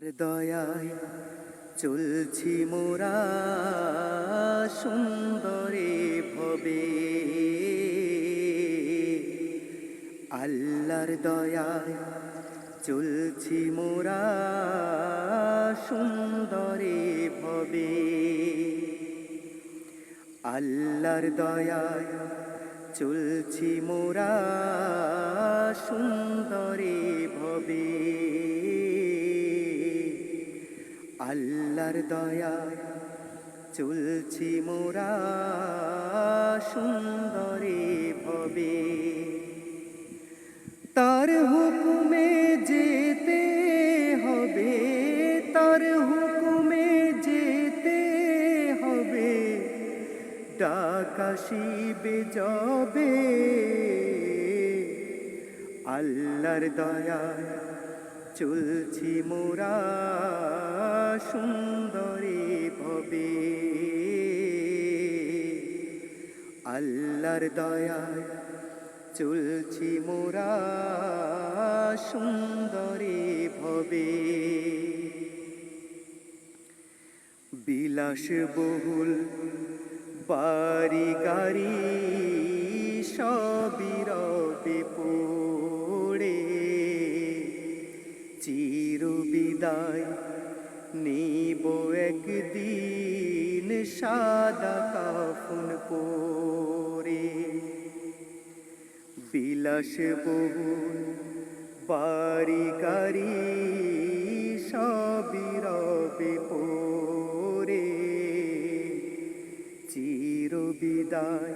দয়ায় চলছি মোরা সুন্দরে ভবে, আল্লাহর দয়ায় চলছি মোরা সুন্দরে ভবে, আল্লাহর দয়ায় চলছি মোরা সুন্দরে ভবে, আল্লাহর দয়ায় চলছি মোরা সুন্দরে ভবে। তার হুকুমে যেতে হবে, তার হুকুমে যেতে হবে, ডাক আসিবে যবে, আল্লাহর দয়ায় চলছি মোরা সুন্দরে ভবে, আল্লাহর দয়ায় চলছি মোরা সুন্দরে ভবে। বিলাসবহুল বাড়ি গাড়ি সবই রবে পড়ে, চির বিদায় নিব একদিন সাদা কাফন পরে। বিলাসবহুল বাড়ি গাড়ি সবই রবে পড়ে, চির বিদায়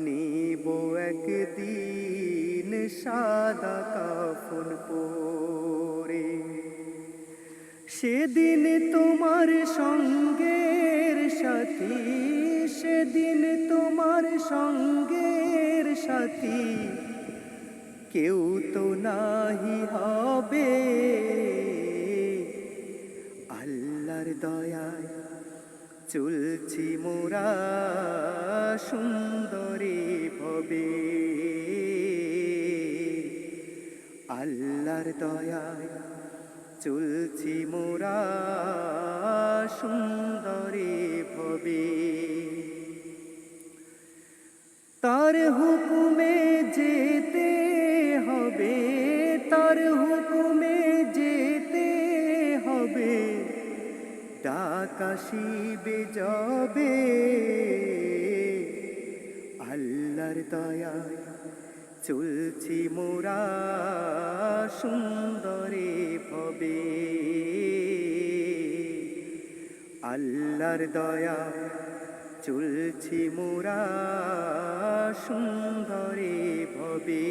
নিব একদিন সাদা কাফন পরে। সেদিন তোমার সঙ্গের সাথী, সেদিন তোমার সঙ্গের সাথী কেউ তো নাহি হবে, আল্লাহর দয়ায় চলছি মোরা সুন্দরে ভবে, আল্লাহর দয়ায় চলছি মোরা সুন্দরে ভবে। তার হুকুমে যেতে হবে, তার হুকুমে যেতে হবে, ডাক আসিবে যবে, আল্লাহর দয়ায় চলছি মোরা সুন্দরে ভবে, আল্লাহর দয়ায় চলছি মোরা সুন্দরে ভবে।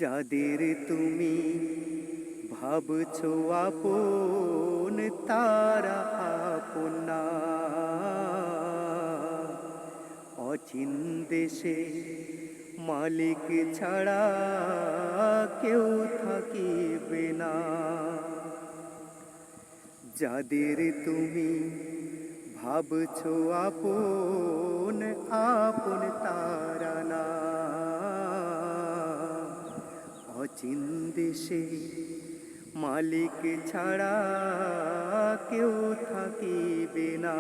যাদের তুমি ভাবছো আপন তারা আপন না, অচিন দেশে মালিক ছাড়া কেউ থাকিবে না। যাদের তুমি ভাবছো আপন আপন তারা না, অচিন দেশে মালিক ছাড়া কেউ থাকিবে না।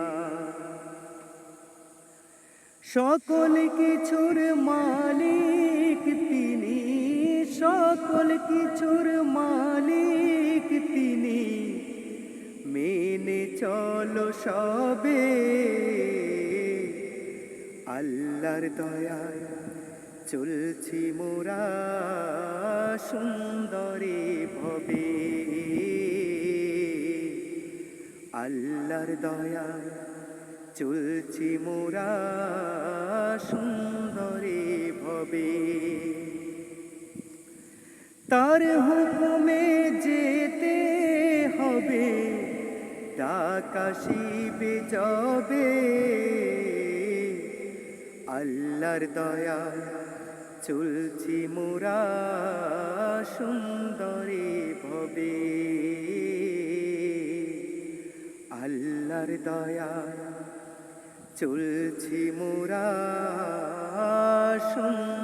সকল কিছুর মালিক তিনি, সকল কিছুর মালিক তিনি, মেনে চলো সবে, আল্লাহর দয়ায় চলছি মোরা সুন্দরে ভবে, আল্লাহর দয়ায় চলছি মোরা সুন্দরে ভবে। তার হুকুমে যেতে হবে, ডাক আসিবে যবে, আল্লাহর দয়ায় চলছি মোরা সুন্দরে ভবে, আল্লাহর দয়ায় চলছি মোরা সুন্দরে